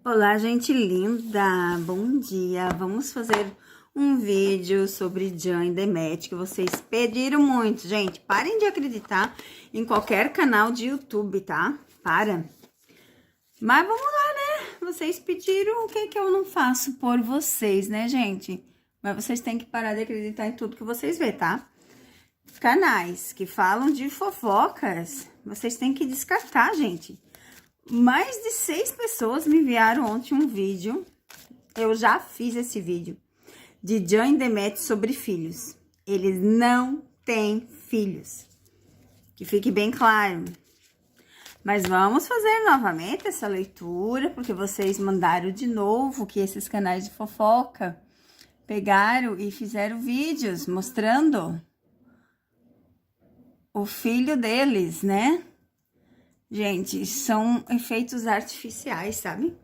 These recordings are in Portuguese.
Olá, gente linda! Bom dia! Vamos fazer um vídeo sobre Jean e Demet, que vocês pediram muito. Gente, parem de acreditar em qualquer canal de YouTube, tá? Para! Mas vamos lá, né? Vocês pediram, o que eu não faço por vocês, né, gente? Mas vocês têm que parar de acreditar em tudo que vocês vê, tá? Canais que falam de fofocas, vocês têm que descartar, gente. Mais de 6 pessoas me enviaram ontem um vídeo. Eu já fiz esse vídeo de Jean e Demet sobre filhos. Eles não têm filhos. Que fique bem claro. Mas vamos fazer novamente essa leitura, porque vocês mandaram de novo que esses canais de fofoca pegaram e fizeram vídeos mostrando o filho deles, né? Gente, são efeitos artificiais, sabe?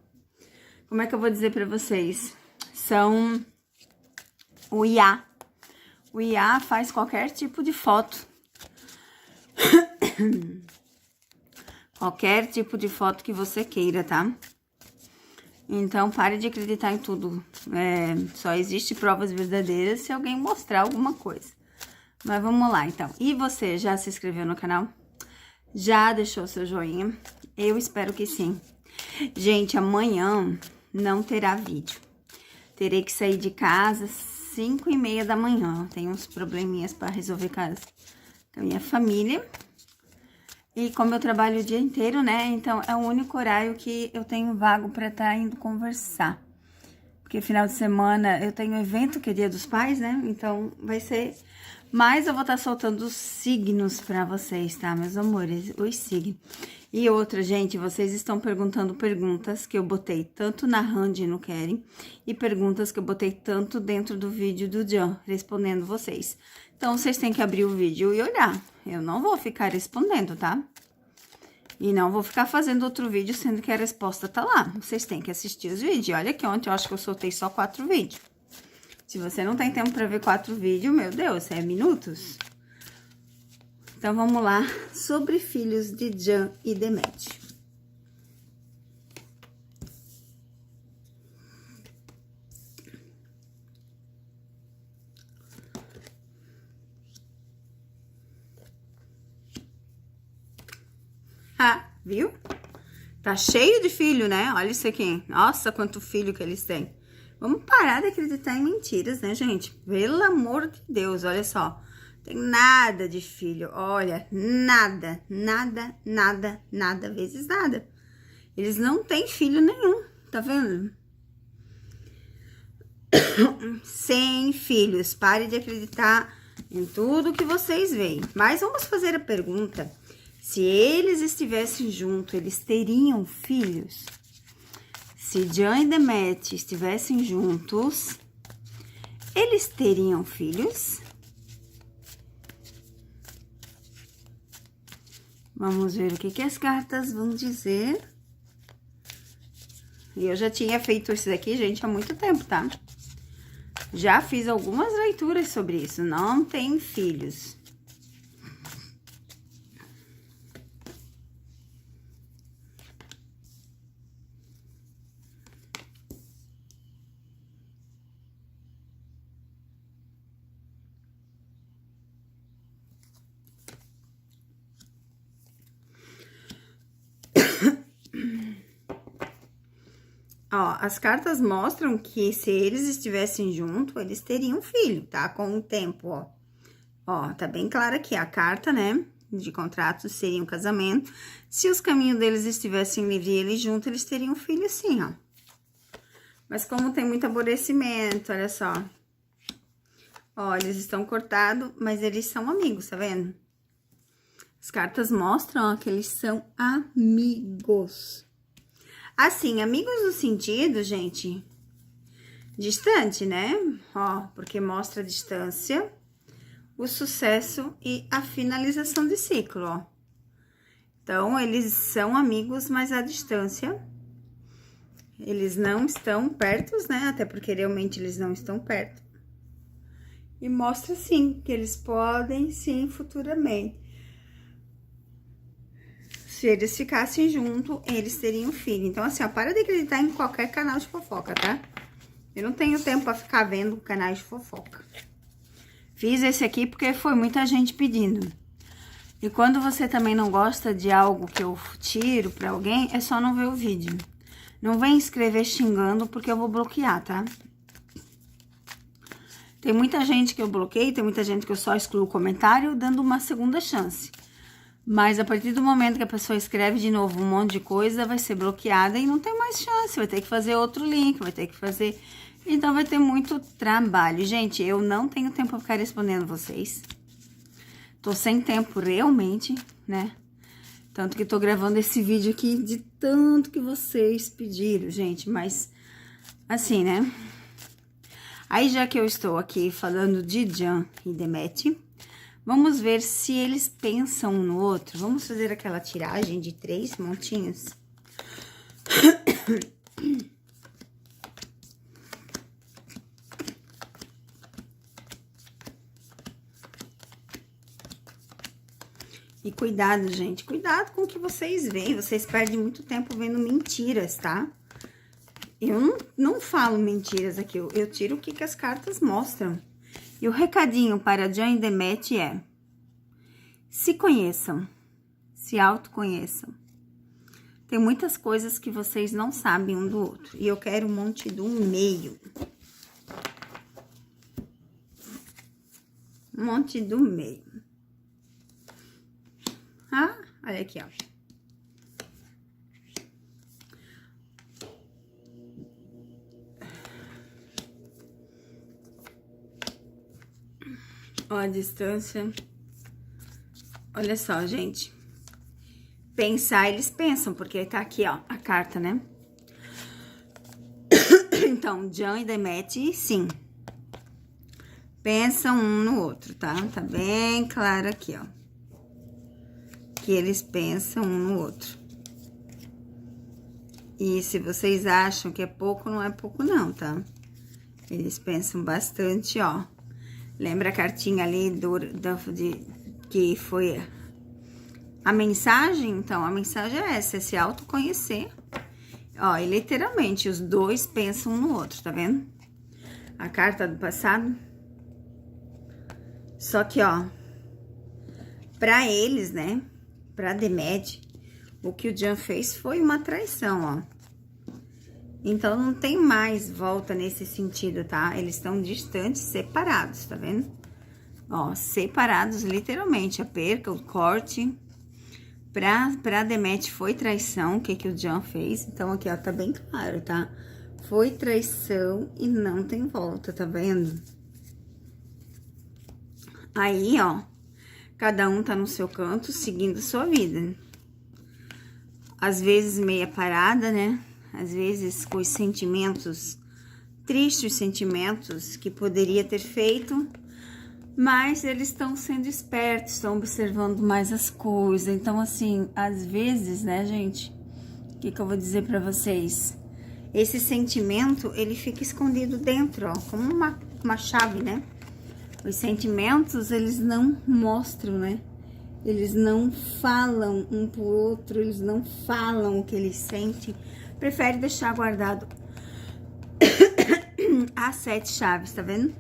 Como é que eu vou dizer pra vocês? São o IA. O IA faz qualquer tipo de foto. Qualquer tipo de foto que você queira, tá? Então, pare de acreditar em tudo. Só existe provas verdadeiras se alguém mostrar alguma coisa. Mas vamos lá, então. E você já se inscreveu no canal? Já deixou seu joinha? Eu espero que sim. Gente, amanhã não terá vídeo. Terei que sair de casa às 5h30 da manhã. Tenho uns probleminhas para resolver com a minha família. E como eu trabalho o dia inteiro, né? Então, é o único horário que eu tenho vago para estar indo conversar. Porque final de semana eu tenho evento que é Dia dos Pais, né? Então, vai ser... Mas eu vou estar soltando os signos pra vocês, tá, meus amores? Os signos. E outra, gente, vocês estão perguntando perguntas que eu botei tanto na Randy e no Keren, e perguntas que eu botei tanto dentro do vídeo do Jean, respondendo vocês. Então, vocês têm que abrir o vídeo e olhar. Eu não vou ficar respondendo, tá? E não vou ficar fazendo outro vídeo, sendo que a resposta tá lá. Vocês têm que assistir os vídeos. Olha que ontem eu acho que eu soltei só 4 vídeos. Se você não tem tempo para ver 4 vídeos, meu Deus, é minutos. Então, vamos lá. Sobre filhos de Jean e Demet. Ah, viu? Tá cheio de filho, né? Olha isso aqui. Nossa, quanto filho que eles têm. Vamos parar de acreditar em mentiras, né, gente? Pelo amor de Deus, olha só. Tem nada de filho, olha, nada, nada, nada, nada vezes nada. Eles não têm filho nenhum, tá vendo? Sem filhos, pare de acreditar em tudo que vocês veem. Mas vamos fazer a pergunta, se eles estivessem juntos, eles teriam filhos? Se Jean e Demet estivessem juntos, eles teriam filhos? Vamos ver o que as cartas vão dizer. E eu já tinha feito isso daqui, gente, há muito tempo, tá? Já fiz algumas leituras sobre isso. Não tem filhos. Ó, as cartas mostram que se eles estivessem juntos, eles teriam filho, tá? Com o tempo, ó. Ó, tá bem claro aqui, a carta, né, de contrato seria um casamento. Se os caminhos deles estivessem livres e eles juntos, eles teriam filho sim, ó. Mas como tem muito aborrecimento, olha só. Ó, eles estão cortados, mas eles são amigos, tá vendo? As cartas mostram, ó, que eles são amigos. Assim, amigos no sentido, gente, distante, né? Ó, porque mostra a distância, o sucesso e a finalização de ciclo, ó. Então, eles são amigos, mas à distância. Eles não estão perto, né? Até porque realmente eles não estão perto. E mostra, sim, que eles podem, sim, futuramente se eles ficassem juntos, eles teriam filho. Então, assim, ó, para de acreditar em qualquer canal de fofoca, tá? Eu não tenho tempo pra ficar vendo canais de fofoca. Fiz esse aqui porque foi muita gente pedindo. E quando você também não gosta de algo que eu tiro pra alguém, é só não ver o vídeo. Não vem escrever xingando porque eu vou bloquear, tá? Tem muita gente que eu bloqueio, tem muita gente que eu só excluo o comentário, dando uma segunda chance. Mas a partir do momento que a pessoa escreve de novo um monte de coisa, vai ser bloqueada e não tem mais chance. Vai ter que fazer outro link, vai ter que fazer... Então vai ter muito trabalho. Gente, eu não tenho tempo pra ficar respondendo vocês. Tô sem tempo realmente, né? Tanto que tô gravando esse vídeo aqui de tanto que vocês pediram, gente. Mas, assim, né? Aí, já que eu estou aqui falando de Jan e Demet, vamos ver se eles pensam um no outro. Vamos fazer aquela tiragem de 3 montinhos. E cuidado, gente. Cuidado com o que vocês veem. Vocês perdem muito tempo vendo mentiras, tá? Eu não falo mentiras aqui. Eu tiro o que as cartas mostram. E o recadinho para Jan e Demet é: se conheçam. Se autoconheçam. Tem muitas coisas que vocês não sabem um do outro. E eu quero um monte do meio. Um monte do meio. Ah, olha aqui, ó. Ó a distância. Olha só, gente. Pensar, eles pensam, porque tá aqui, ó, a carta, né? Então, Jan e Demet, sim. Pensam um no outro, tá? Tá bem claro aqui, ó. Que eles pensam um no outro. E se vocês acham que é pouco, não é pouco não, tá? Eles pensam bastante, ó. Lembra a cartinha ali que foi a mensagem? Então, a mensagem é essa, é se autoconhecer. Ó, e literalmente, os dois pensam um no outro, tá vendo? A carta do passado. Só que, ó, pra eles, né? Pra Demet, o que o Jan fez foi uma traição, ó. Então, não tem mais volta nesse sentido, tá? Eles estão distantes, separados, tá vendo? Ó, separados literalmente, a perca, o corte. Pra Demet foi traição, o que o Jan fez. Então, aqui, ó, tá bem claro, tá? Foi traição e não tem volta, tá vendo? Aí, ó. Cada um tá no seu canto, seguindo sua vida. Às vezes meia parada, né? Às vezes com os sentimentos, tristes sentimentos que poderia ter feito. Mas eles estão sendo espertos, estão observando mais as coisas. Então, assim, às vezes, né, gente? O que eu vou dizer pra vocês? Esse sentimento, ele fica escondido dentro, ó. Como uma chave, né? Os sentimentos, eles não mostram, né? Eles não falam um pro outro, eles não falam o que eles sentem. Prefere deixar guardado as 7 chaves, tá vendo?